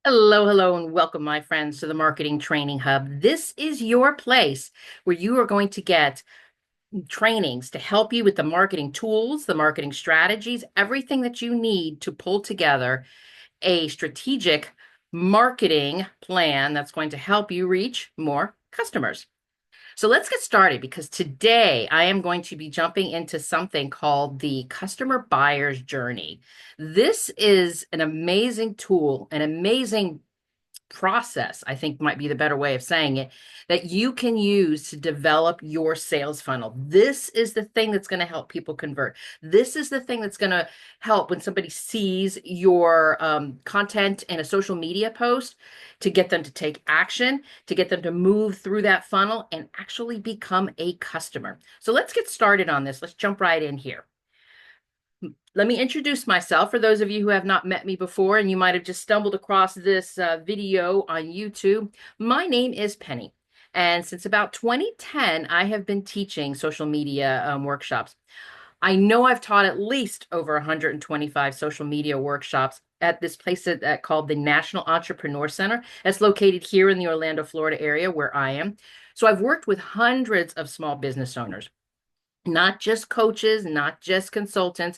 Hello, hello, and welcome, my friends, to the Marketing Training Hub. This is your place where you are going to get trainings to help you with the marketing tools, the marketing strategies, everything that you need to pull together a strategic marketing plan that's going to help you reach more customers. So let's get started because today I am going to be jumping into something called the customer buyer's journey. This is an amazing tool, an amazing process, I think might be the better way of saying it, that you can use to develop your sales funnel. This is the thing that's going to help people convert. This is the thing that's going to help when somebody sees your content in a social media post to get them to take action, to get them to move through that funnel and actually become a customer. So let's get started on this. Let's jump right in here. Let me introduce myself for those of you who have not met me before and you might have just stumbled across this video on YouTube. My name is Penny. And since about 2010, I have been teaching social media workshops. I know I've taught at least over 125 social media workshops at this place called the National Entrepreneur Center. That's located here in the Orlando, Florida area where I am. So I've worked with hundreds of small business owners, not just coaches, not just consultants.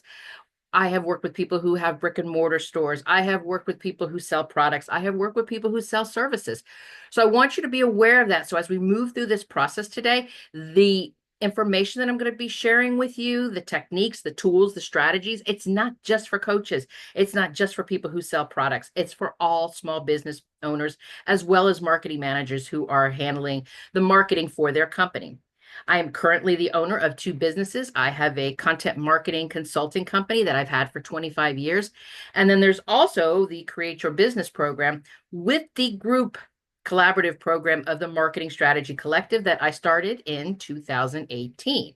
I have worked with people who have brick and mortar stores. I have worked with people who sell products. I have worked with people who sell services. So I want you to be aware of that. So as we move through this process today, the information that I'm going to be sharing with you, the techniques, the tools, the strategies, it's not just for coaches. It's not just for people who sell products. It's for all small business owners, as well as marketing managers who are handling the marketing for their company. I am currently the owner of two businesses. I have a content marketing consulting company that I've had for 25 years. And then there's also the Create Your Business program with the group collaborative program of the Marketing Strategy Collective that I started in 2018.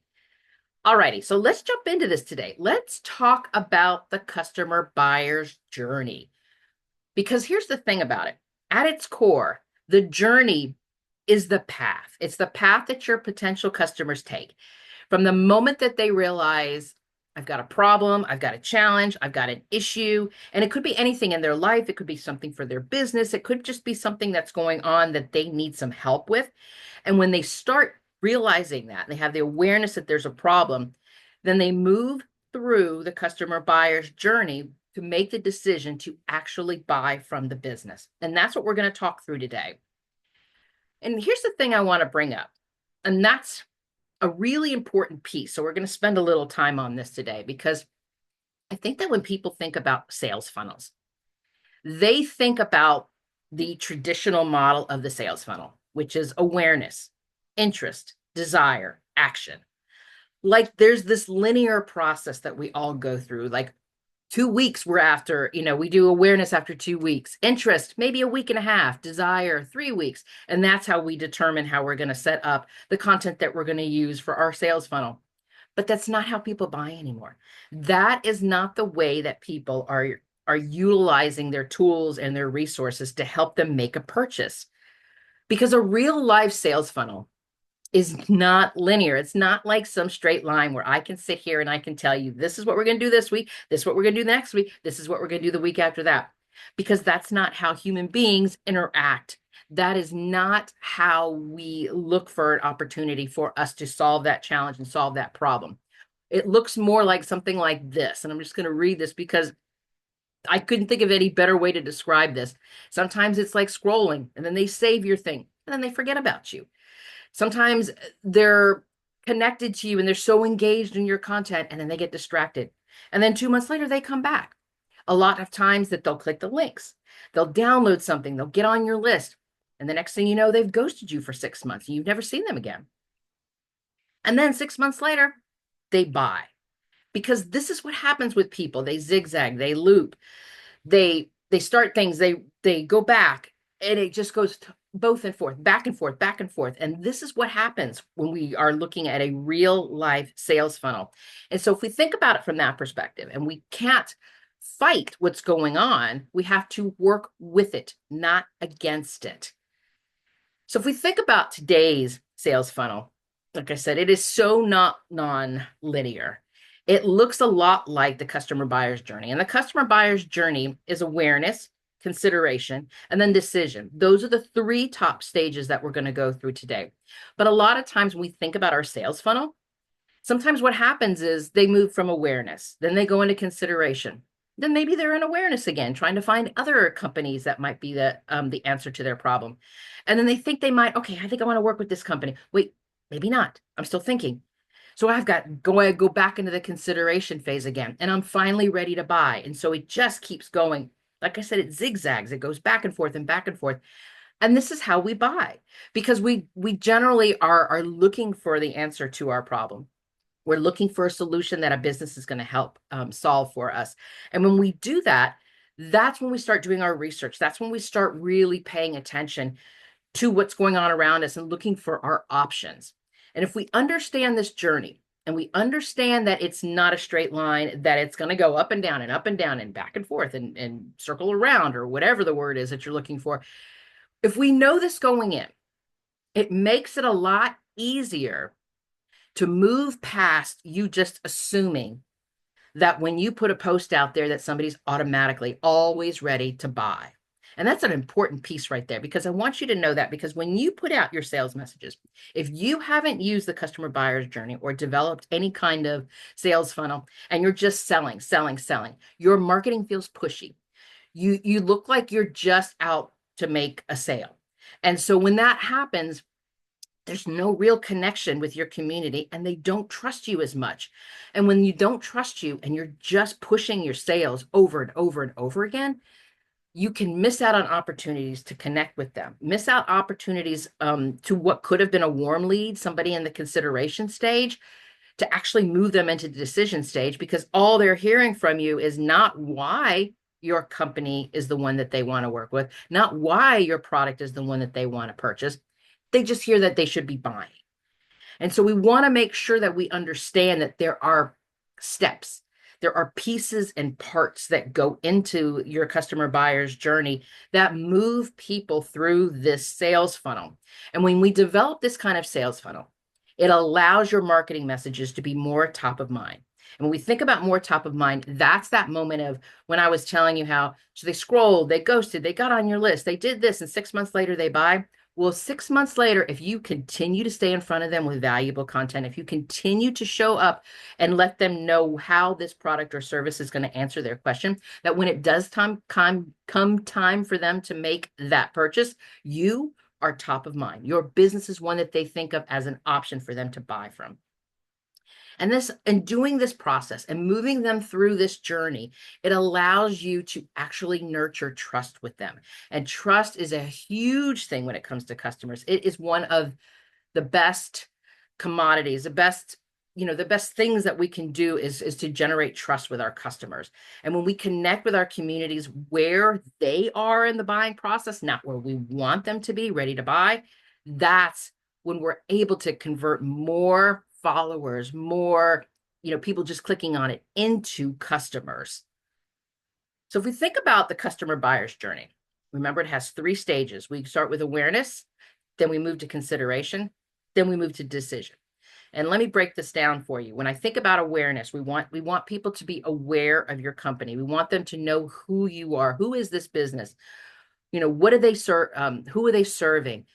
Alrighty, so let's jump into this today. Let's talk about the customer buyer's journey. Because here's the thing about it. At its core, the journey is the path. It's the path that your potential customers take. From the moment that they realize, I've got a problem, I've got a challenge, I've got an issue, and it could be anything in their life. It could be something for their business. It could just be something that's going on that they need some help with. And when they start realizing that, they have the awareness that there's a problem, then they move through the customer buyer's journey to make the decision to actually buy from the business. And that's what we're going to talk through today. And here's the thing I want to bring up, and that's a really important piece. So we're going to spend a little time on this today because I think that when people think about sales funnels, they think about the traditional model of the sales funnel, which is awareness, interest, desire, action. Like there's this linear process that we all go through. Like 2 weeks we're after, we do awareness after 2 weeks, interest maybe a week and a half, desire 3 weeks, and that's how we determine how we're going to set up the content that we're going to use for our sales funnel. But that's not how people buy anymore. That is not the way that people are utilizing their tools and their resources to help them make a purchase, because a real life sales funnel is not linear. It's not like some straight line where I can sit here and I can tell you, this is what we're going to do this week. This is what we're going to do next week. This is what we're going to do the week after that. Because that's not how human beings interact. That is not how we look for an opportunity for us to solve that challenge and solve that problem. It looks more like something like this. And I'm just going to read this because I couldn't think of any better way to describe this. Sometimes it's like scrolling and then they save your thing and then they forget about you. Sometimes they're connected to you and they're so engaged in your content and then they get distracted. And then 2 months later, they come back. A lot of times that they'll click the links, they'll download something, they'll get on your list. And the next thing you know, they've ghosted you for 6 months and you've never seen them again. And then 6 months later, they buy. Because this is what happens with people. They zigzag, they loop, they start things, they go back, and it just goes both and forth, back and forth, back and forth. And this is what happens when we are looking at a real life sales funnel. And so if we think about it from that perspective, and we can't fight what's going on, we have to work with it, not against it. So if we think about today's sales funnel, like I said, it is so not non-linear. It looks a lot like the customer buyer's journey. And the customer buyer's journey is awareness, consideration, and then decision. Those are the three top stages that we're going to go through today. But a lot of times when we think about our sales funnel, sometimes what happens is they move from awareness, then they go into consideration. Then maybe they're in awareness again, trying to find other companies that might be the answer to their problem. And then they think they might, okay, I think I want to work with this company. Wait, maybe not. I'm still thinking. So I go back into the consideration phase again, and I'm finally ready to buy. And so it just keeps going. Like I said, it zigzags. It goes back and forth and back and forth. And this is how we buy, because we generally are looking for the answer to our problem. We're looking for a solution that a business is going to help solve for us. And when we do that, that's when we start doing our research. That's when we start really paying attention to what's going on around us and looking for our options. And if we understand this journey and we understand that it's not a straight line, that it's going to go up and down and up and down and back and forth and circle around, or whatever the word is that you're looking for. If we know this going in, it makes it a lot easier to move past you just assuming that when you put a post out there that somebody's automatically always ready to buy. And that's an important piece right there, because I want you to know that, because when you put out your sales messages, if you haven't used the customer buyer's journey or developed any kind of sales funnel and you're just selling, selling, selling, your marketing feels pushy. You look like you're just out to make a sale. And so when that happens, there's no real connection with your community and they don't trust you as much. And when you don't trust you and you're just pushing your sales over and over and over again, you can miss out on opportunities to connect with them, miss out opportunities to what could have been a warm lead, somebody in the consideration stage, to actually move them into the decision stage, because all they're hearing from you is not why your company is the one that they want to work with, not why your product is the one that they want to purchase. They just hear that they should be buying. And so we want to make sure that we understand that there are steps, there are pieces and parts that go into your customer buyer's journey that move people through this sales funnel. And when we develop this kind of sales funnel, it allows your marketing messages to be more top of mind. And when we think about more top of mind, that's that moment of when I was telling you how, so they scrolled, they ghosted, they got on your list, they did this, and 6 months later they buy. Well, 6 months later, if you continue to stay in front of them with valuable content, if you continue to show up and let them know how this product or service is going to answer their question, that when it does come time for them to make that purchase, you are top of mind. Your business is one that they think of as an option for them to buy from. And doing this process and moving them through this journey, it allows you to actually nurture trust with them. And trust is a huge thing when it comes to customers. It is one of the best commodities, the best things that we can do is to generate trust with our customers. And when we connect with our communities where they are in the buying process, not where we want them to be ready to buy, that's when we're able to convert more followers, more, people just clicking on it, into customers. So if we think about the customer buyer's journey, remember it has 3 stages. We start with awareness, then we move to consideration, then we move to decision. And let me break this down for you. When I think about awareness, we want people to be aware of your company. We want them to know who you are. Who is this business? What do they serve? Who are they serving?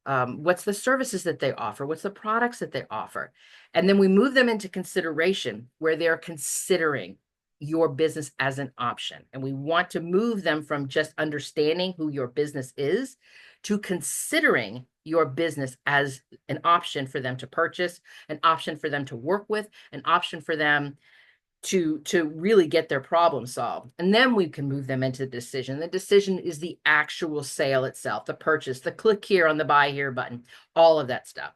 What's the services that they offer? What's the products that they offer? And then we move them into consideration, where they're considering your business as an option. And we want to move them from just understanding who your business is to considering your business as an option for them to purchase, an option for them to work with, an option for them to really get their problem solved. And then we can move them into the decision. The decision is the actual sale itself, the purchase, the click here on the buy here button, all of that stuff.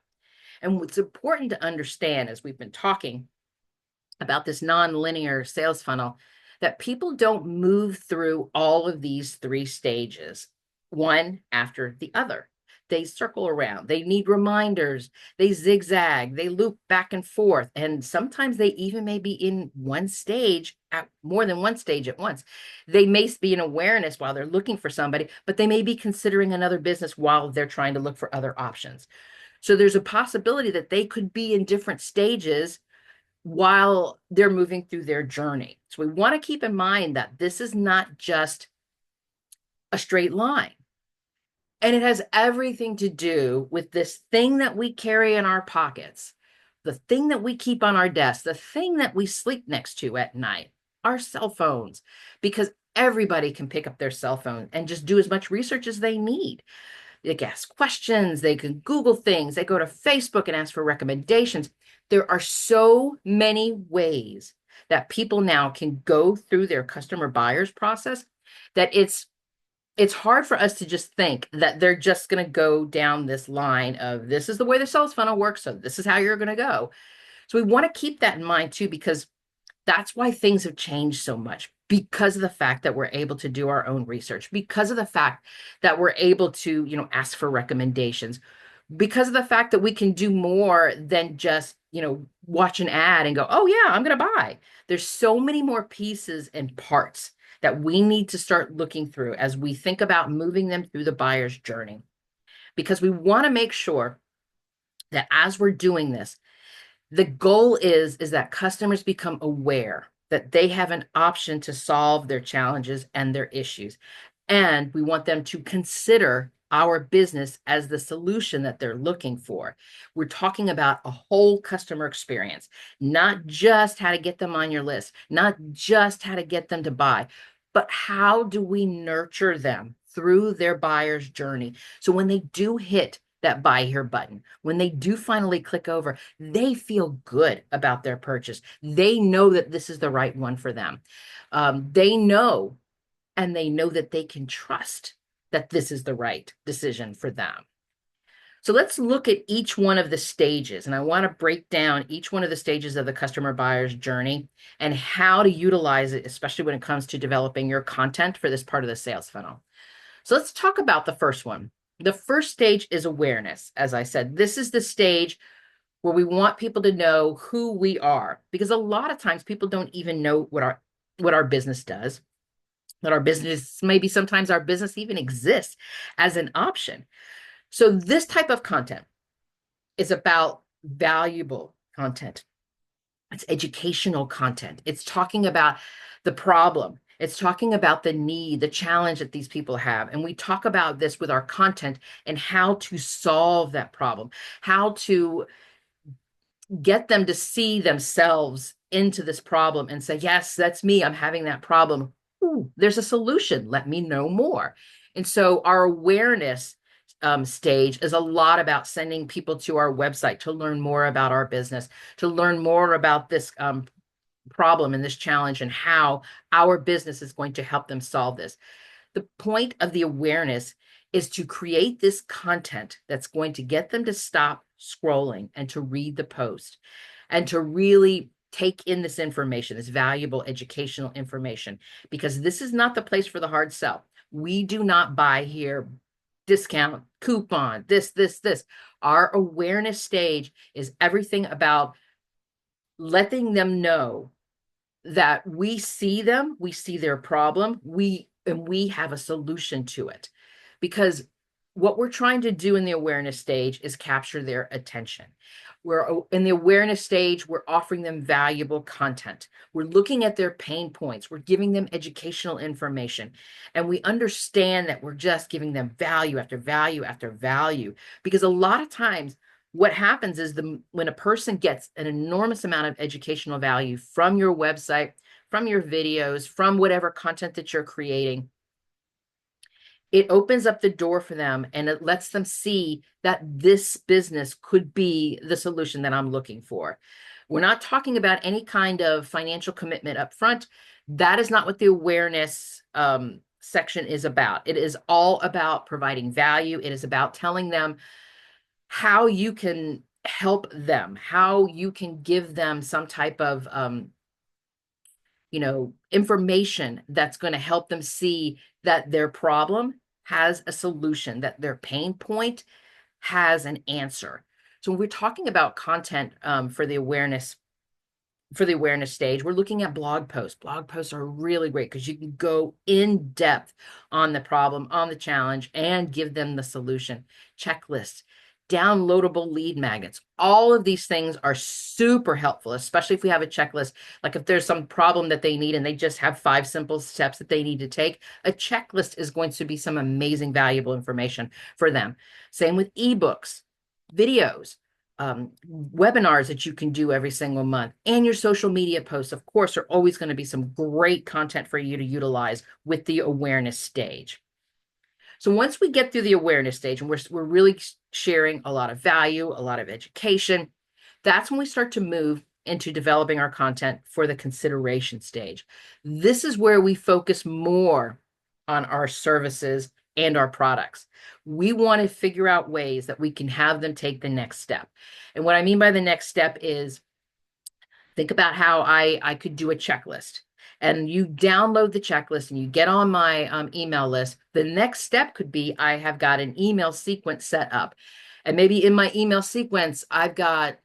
And what's important to understand, as we've been talking about this non-linear sales funnel, that people don't move through all of these 3 stages one after the other. They circle around, they need reminders, they zigzag, they loop back and forth. And sometimes they even may be in one stage at more than one stage at once. They may be in awareness while they're looking for somebody, but they may be considering another business while they're trying to look for other options. So there's a possibility that they could be in different stages while they're moving through their journey. So we want to keep in mind that this is not just a straight line. And it has everything to do with this thing that we carry in our pockets, the thing that we keep on our desk, the thing that we sleep next to at night, our cell phones, because everybody can pick up their cell phone and just do as much research as they need. They can ask questions, they can Google things, they go to Facebook and ask for recommendations. There are so many ways that people now can go through their customer buyers process that it's hard for us to just think that they're just going to go down this line of this is the way the sales funnel works, so this is how you're going to go. So we want to keep that in mind too, because that's why things have changed so much, because of the fact that we're able to do our own research, because of the fact that we're able to, ask for recommendations, because of the fact that we can do more than just, watch an ad and go, oh yeah, I'm going to buy. There's so many more pieces and parts that we need to start looking through as we think about moving them through the buyer's journey, because we want to make sure that as we're doing this, the goal is that customers become aware that they have an option to solve their challenges and their issues. And we want them to consider our business as the solution that they're looking for. We're talking about a whole customer experience, not just how to get them on your list, not just how to get them to buy, but how do we nurture them through their buyer's journey? So when they do hit that buy here button, when they do finally click over, they feel good about their purchase. They know that this is the right one for them. They know, and they know that they can trust that this is the right decision for them. So let's look at each one of the stages. And I want to break down each one of the stages of the customer buyer's journey and how to utilize it, especially when it comes to developing your content for this part of the sales funnel. So let's talk about the first one. The first stage is awareness. As I said, this is the stage where we want people to know who we are, because a lot of times people don't even know what our business does, that our business, maybe sometimes our business even exists as an option. So this type of content is about valuable content. It's educational content. It's talking about the problem. It's talking about the need, the challenge that these people have. And we talk about this with our content and how to solve that problem, how to get them to see themselves into this problem and say, yes, that's me. I'm having that problem. Ooh, there's a solution. Let me know more. And so our awareness stage is a lot about sending people to our website to learn more about our business, to learn more about this problem and this challenge and how our business is going to help them solve this. The point of the awareness is to create this content that's going to get them to stop scrolling and to read the post and to really take in this information, this valuable educational information, because this is not the place for the hard sell. We do not buy here, discount, coupon, this. Our awareness stage is everything about letting them know that we see them, we see their problem, we have a solution to it. Because what we're trying to do in the awareness stage is capture their attention. We're in the awareness stage, we're offering them valuable content. We're looking at their pain points. We're giving them educational information. And we understand that we're just giving them value after value after value. Because a lot of times what happens is when a person gets an enormous amount of educational value from your website, from your videos, from whatever content that you're creating, it opens up the door for them and it lets them see that this business could be the solution that I'm looking for. We're not talking about any kind of financial commitment up front. That is not what the awareness section is about. It is all about providing value. It is about telling them how you can help them, how you can give them some type of information that's going to help them see that their problem has a solution, that their pain point has an answer. So when we're talking about content for the awareness stage, we're looking at blog posts. Blog posts are really great because you can go in depth on the problem, on the challenge, and give them the solution. Checklists, downloadable lead magnets. All of these things are super helpful, especially if we have a checklist. Like if there's some problem that they need and they just have 5 simple steps that they need to take, a checklist is going to be some amazing, valuable information for them. Same with ebooks, videos, webinars that you can do every single month, and your social media posts, of course, are always going to be some great content for you to utilize with the awareness stage. So once we get through the awareness stage and we're really sharing a lot of value, a lot of education, that's when we start to move into developing our content for the consideration stage. This is where we focus more on our services and our products. We want to figure out ways that we can have them take the next step. And what I mean by the next step is think about how I could do a checklist, and you download the checklist and you get on my email list. The next step could be I have got an email sequence set up. And maybe in my email sequence, I've got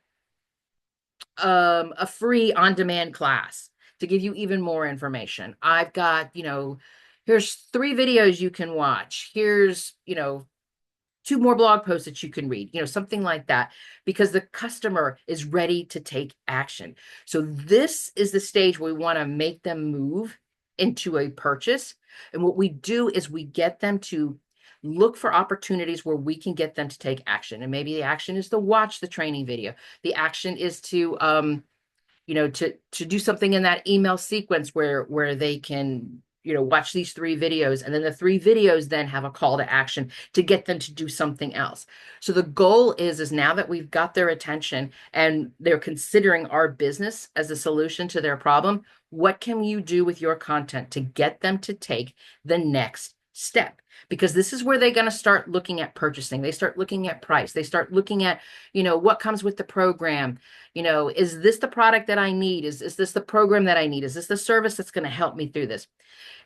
a free on-demand class to give you even more information. I've got, here's 3 videos you can watch. Here's, 2 more blog posts that you can read, something like that, because the customer is ready to take action. So this is the stage where we want to make them move into a purchase. And what we do is we get them to look for opportunities where we can get them to take action. And maybe the action is to watch the training video. The action is to to do something in that email sequence where they can, watch these 3 videos, and then the 3 videos then have a call to action to get them to do something else. So the goal is now that we've got their attention and they're considering our business as a solution to their problem, what can you do with your content to get them to take the next step? Because this is where they're going to start looking at purchasing. They start looking at price. They start looking at, what comes with the program. Is this the product that I need? Is this the program that I need? Is this the service that's going to help me through this?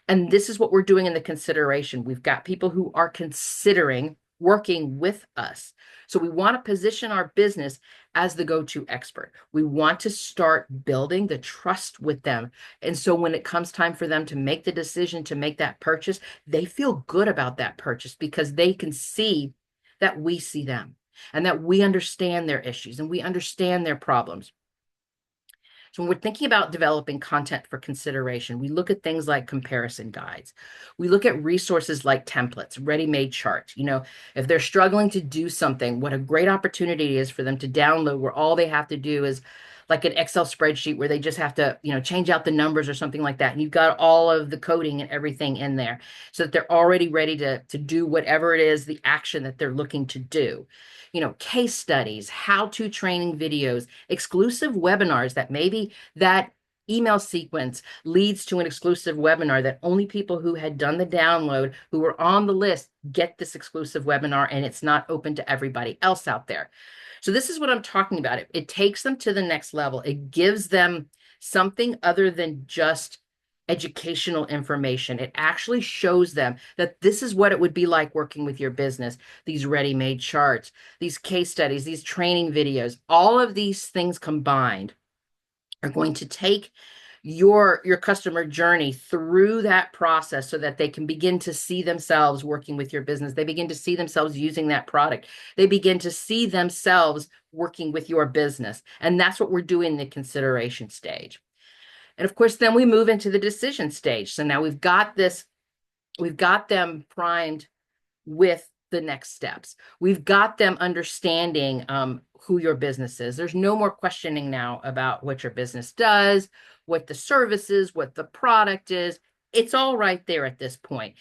And this is what we're doing in the consideration. We've got people who are considering working with us. So we want to position our business as the go-to expert. We want to start building the trust with them. And so when it comes time for them to make the decision to make that purchase, they feel good about that purchase because they can see that we see them and that we understand their issues and we understand their problems. So when we're thinking about developing content for consideration, we look at things like comparison guides. We look at resources like templates, ready-made charts. If they're struggling to do something, what a great opportunity is for them to download where all they have to do is like an Excel spreadsheet where they just have to, change out the numbers or something like that. And you've got all of the coding and everything in there so that they're already ready to do whatever it is, the action that they're looking to do. Case studies, how-to training videos, exclusive webinars that maybe that email sequence leads to an exclusive webinar that only people who had done the download, who were on the list, get this exclusive webinar, and it's not open to everybody else out there. So this is what I'm talking about. It takes them to the next level. It gives them something other than just educational information. It actually shows them that this is what it would be like working with your business. These ready-made charts, these case studies, these training videos, all of these things combined are going to take your customer journey through that process so that they can begin to see themselves working with your business. They begin to see themselves using that product. They begin to see themselves working with your business. And that's what we're doing in the consideration stage. And of course, then we move into the decision stage. So now we've got them primed with the next steps. We've got them understanding who your business is. There's no more questioning now about what your business does, what the service is, what the product is. It's all right there at this point.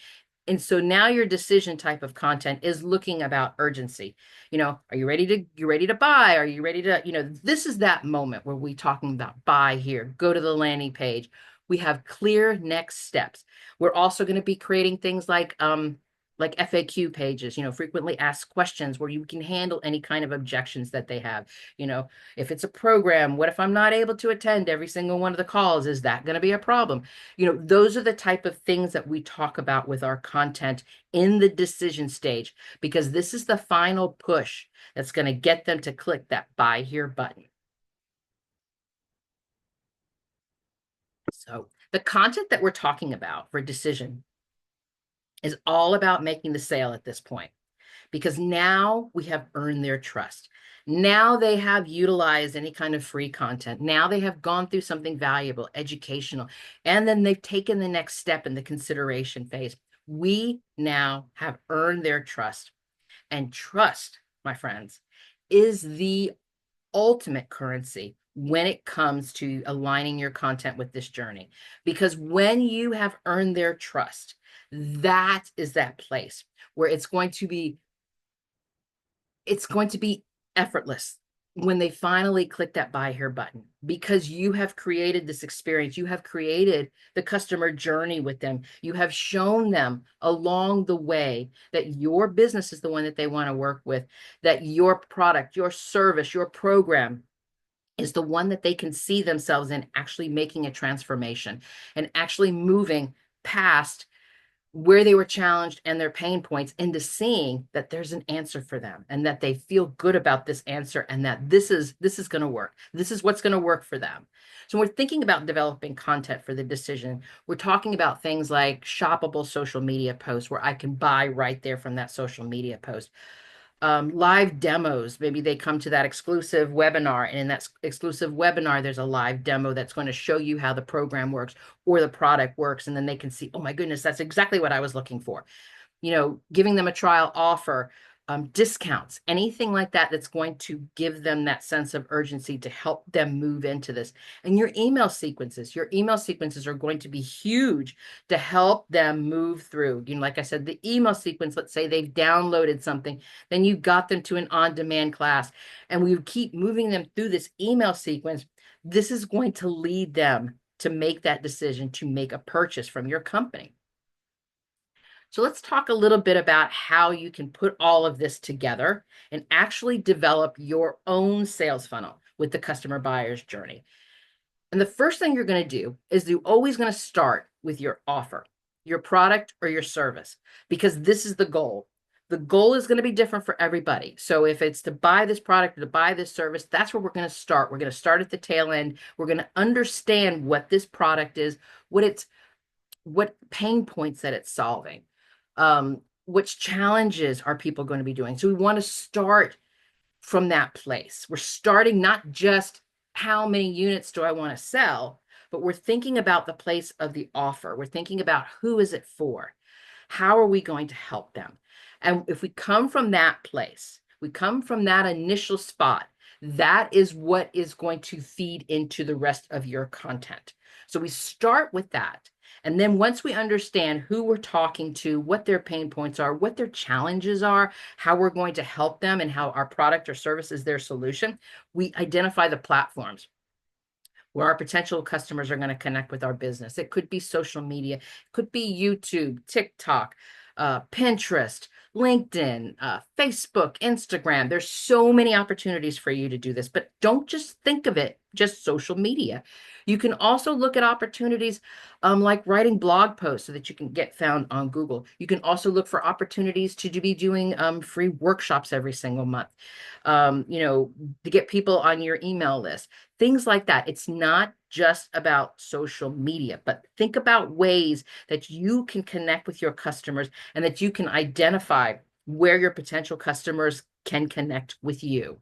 And so now your decision type of content is looking about urgency. Are you ready to buy? Are you ready to, this is that moment where we're talking about buy here, go to the landing page. We have clear next steps. We're also going to be creating things like FAQ pages, frequently asked questions where you can handle any kind of objections that they have. If it's a program, what if I'm not able to attend every single one of the calls? Is that going to be a problem? Those are the type of things that we talk about with our content in the decision stage, because this is the final push that's going to get them to click that buy here button. So the content that we're talking about for decision is all about making the sale at this point, because now we have earned their trust. Now they have utilized any kind of free content. Now they have gone through something valuable, educational, and then they've taken the next step in the consideration phase. We now have earned their trust. And trust, my friends, is the ultimate currency when it comes to aligning your content with this journey. Because when you have earned their trust, that is that place where it's going to be effortless when they finally click that buy here button, because you have created this experience. You have created the customer journey with them. You have shown them along the way that your business is the one that they want to work with, that your product, your service, your program is the one that they can see themselves in actually making a transformation and actually moving past where they were challenged and their pain points into seeing that there's an answer for them and that they feel good about this answer and that this is going to work. This is what's going to work for them. So when we're thinking about developing content for the decision, we're talking about things like shoppable social media posts where I can buy right there from that social media post. Live demos. Maybe they come to that exclusive webinar, and in that exclusive webinar, there's a live demo that's going to show you how the program works or the product works. And then they can see, oh my goodness, that's exactly what I was looking for. Giving them a trial offer, discounts, anything like that that's going to give them that sense of urgency to help them move into this. And your email sequences are going to be huge to help them move through. Like I said, the email sequence, let's say they've downloaded something, then you got them to an on-demand class, and we keep moving them through this email sequence. This is going to lead them to make that decision to make a purchase from your company. So let's talk a little bit about how you can put all of this together and actually develop your own sales funnel with the customer buyer's journey. And the first thing you're going to do is you're always going to start with your offer, your product or your service, because this is the goal. The goal is going to be different for everybody. So if it's to buy this product or to buy this service, that's where we're going to start. We're going to start at the tail end. We're going to understand what this product is, what pain points that it's solving, which challenges are people going to be doing. So we want to start from that place. We're starting not just how many units do I want to sell, but we're thinking about the place of the offer. We're thinking about who is it for? How are we going to help them? And if we come from that place, we come from that initial spot, that is what is going to feed into the rest of your content. So we start with that. And then once we understand who we're talking to, what their pain points are, what their challenges are, how we're going to help them, and how our product or service is their solution, we identify the platforms where our potential customers are going to connect with our business. It could be social media, it could be YouTube, TikTok, Pinterest, LinkedIn, Facebook, Instagram. There's so many opportunities for you to do this, but don't just think of it just social media. You can also look at opportunities like writing blog posts so that you can get found on Google. You can also look for opportunities to be doing free workshops every single month, to get people on your email list, things like that. It's not just about social media, but think about ways that you can connect with your customers and that you can identify where your potential customers can connect with you.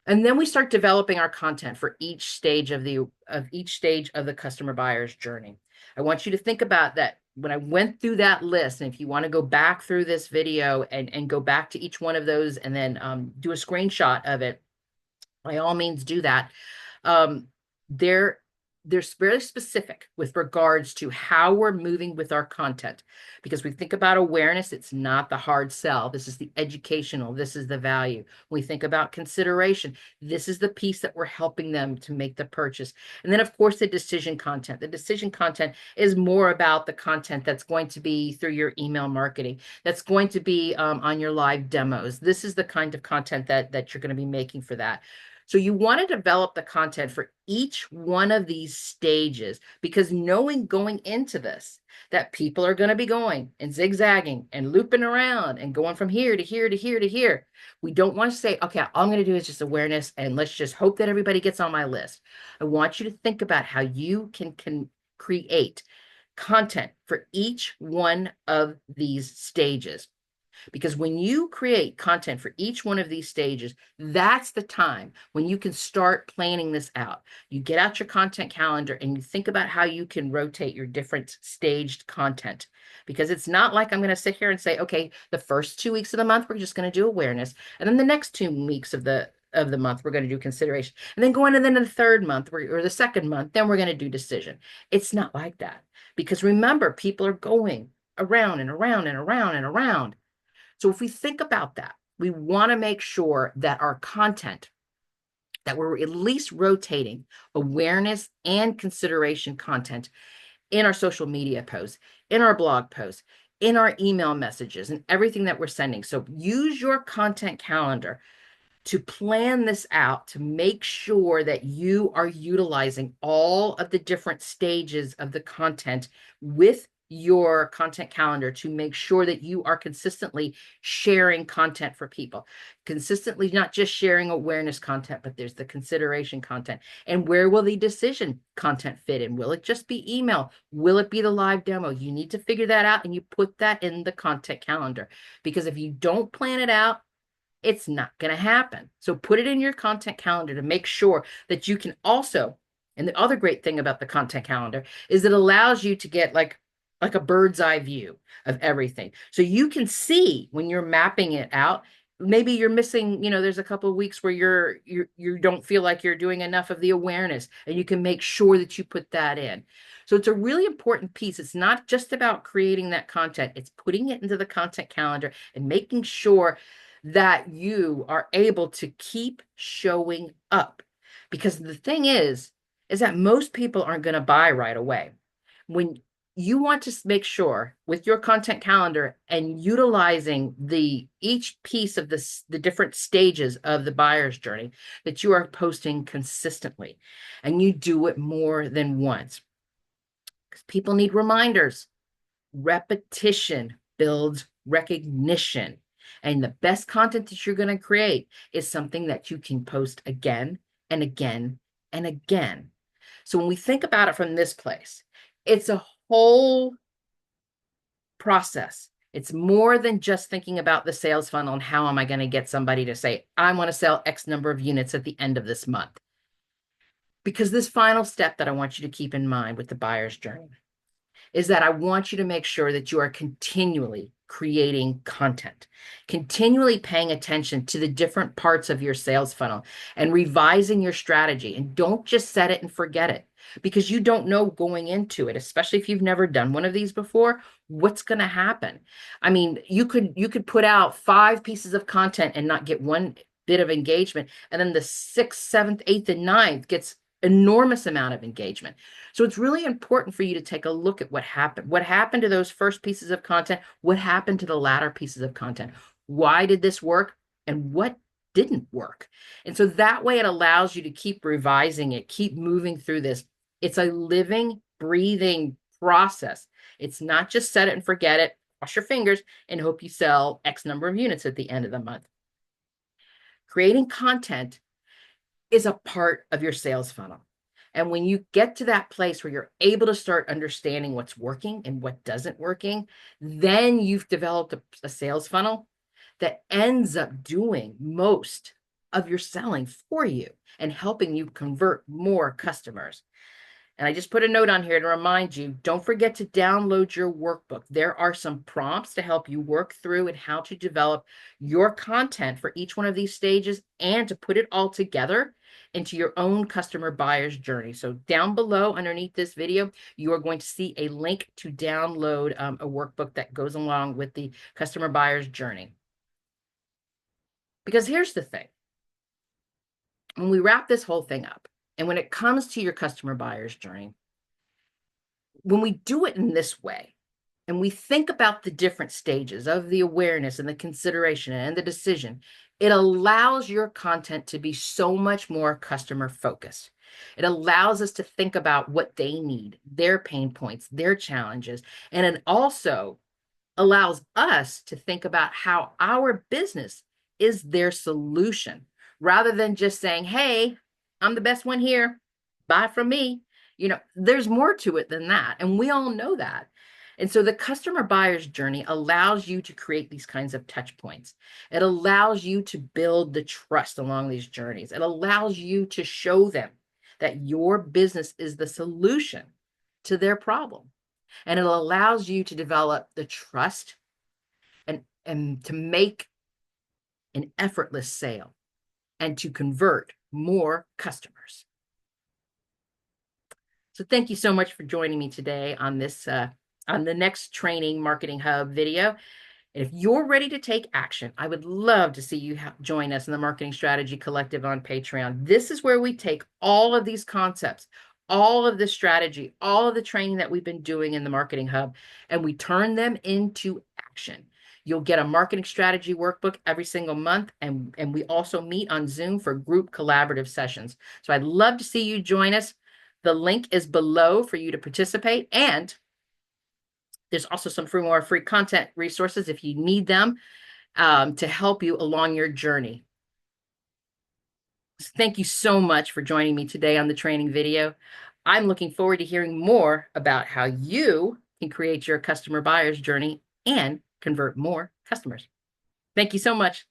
And then we start developing our content for each stage of the customer buyer's journey. I want you to think about that when I went through that list, and if you want to go back through this video and go back to each one of those and then do a screenshot of it, by all means do that. They're very specific with regards to how we're moving with our content, because we think about awareness. It's not the hard sell. This is the educational. This is the value. We think about consideration. This is the piece that we're helping them to make the purchase. And then, of course, the decision content. The decision content is more about the content that's going to be through your email marketing, that's going to be on your live demos. This is the kind of content that you're going to be making for that. So you want to develop the content for each one of these stages, because knowing going into this that people are going to be going and zigzagging and looping around and going from here to here to here to here, we don't want to say, okay, all I'm going to do is just awareness and let's just hope that everybody gets on my list. I want you to think about how you can create content for each one of these stages. Because when you create content for each one of these stages, that's the time when you can start planning this out. You get out your content calendar and you think about how you can rotate your different staged content. Because it's not like I'm going to sit here and say, okay, the first 2 weeks of the month, we're just going to do awareness. And then the next 2 weeks of the month, we're going to do consideration. And then going to then the third month or the second month, then we're going to do decision. It's not like that. Because remember, people are going around and around and around and around. So if we think about that, we want to make sure that our content, that we're at least rotating awareness and consideration content in our social media posts, in our blog posts, in our email messages, and everything that we're sending. So use your content calendar to plan this out, to make sure that you are utilizing all of the different stages of the content with your content calendar to make sure that you are consistently sharing content for people. Consistently, not just sharing awareness content, but there's the consideration content. And where will the decision content fit in? Will it just be email? Will it be the live demo? You need to figure that out and you put that in the content calendar. Because if you don't plan it out, it's not going to happen. So put it in your content calendar to make sure that you can also, and the other great thing about the content calendar is it allows you to get like a bird's eye view of everything. So you can see when you're mapping it out, maybe you're missing, there's a couple of weeks where you don't feel like you're doing enough of the awareness, and you can make sure that you put that in. So it's a really important piece. It's not just about creating that content, it's putting it into the content calendar and making sure that you are able to keep showing up. Because the thing is that most people aren't going to buy right away. When you want to make sure with your content calendar and utilizing each piece of the different stages of the buyer's journey, that you are posting consistently and you do it more than once. Because people need reminders. Repetition builds recognition. And the best content that you're going to create is something that you can post again and again and again. So when we think about it from this place, it's a whole process. It's more than just thinking about the sales funnel and how am I going to get somebody to say, I want to sell X number of units at the end of this month. Because this final step that I want you to keep in mind with the buyer's journey is that I want you to make sure that you are continually creating content, continually paying attention to the different parts of your sales funnel and revising your strategy. And don't just set it and forget it, because you don't know going into it, especially if you've never done one of these before, what's going to happen. I mean, you could put out 5 pieces of content and not get one bit of engagement. And then the 6th, 7th, 8th, and 9th gets enormous amount of engagement. So it's really important for you to take a look at what happened to those first pieces of content, what happened to the latter pieces of content, why did this work, and what didn't work. And so that way it allows you to keep revising it, keep moving through this. It's a living, breathing process. It's not just set it and forget it, cross your fingers, and hope you sell X number of units at the end of the month. Creating content is a part of your sales funnel. And when you get to that place where you're able to start understanding what's working and what doesn't working, then you've developed a sales funnel that ends up doing most of your selling for you and helping you convert more customers. And I just put a note on here to remind you, don't forget to download your workbook. There are some prompts to help you work through and how to develop your content for each one of these stages and to put it all together into your own customer buyer's journey. So down below underneath this video, you are going to see a link to download a workbook that goes along with the customer buyer's journey. Because here's the thing. When we wrap this whole thing up, and when it comes to your customer buyer's journey, when we do it in this way, and we think about the different stages of the awareness and the consideration and the decision, it allows your content to be so much more customer focused. It allows us to think about what they need, their pain points, their challenges, and it also allows us to think about how our business is their solution, rather than just saying, hey, I'm the best one here, buy from me. There's more to it than that. And we all know that. And so the customer buyer's journey allows you to create these kinds of touch points. It allows you to build the trust along these journeys. It allows you to show them that your business is the solution to their problem. And it allows you to develop the trust and to make an effortless sale and to convert more customers. So thank you so much for joining me today on this on the next Training Marketing Hub video. And if you're ready to take action, I would love to see you join us in the Marketing Strategy Collective on Patreon. This is where we take all of these concepts, all of the strategy, all of the training that we've been doing in the Marketing Hub, and we turn them into action. You'll get a marketing strategy workbook every single month, and we also meet on Zoom for group collaborative sessions. So I'd love to see you join us. The link is below for you to participate, and there's also some more free content resources if you need them to help you along your journey. Thank you so much for joining me today on the training video. I'm looking forward to hearing more about how you can create your customer buyer's journey and convert more customers. Thank you so much.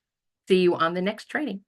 See you on the next training.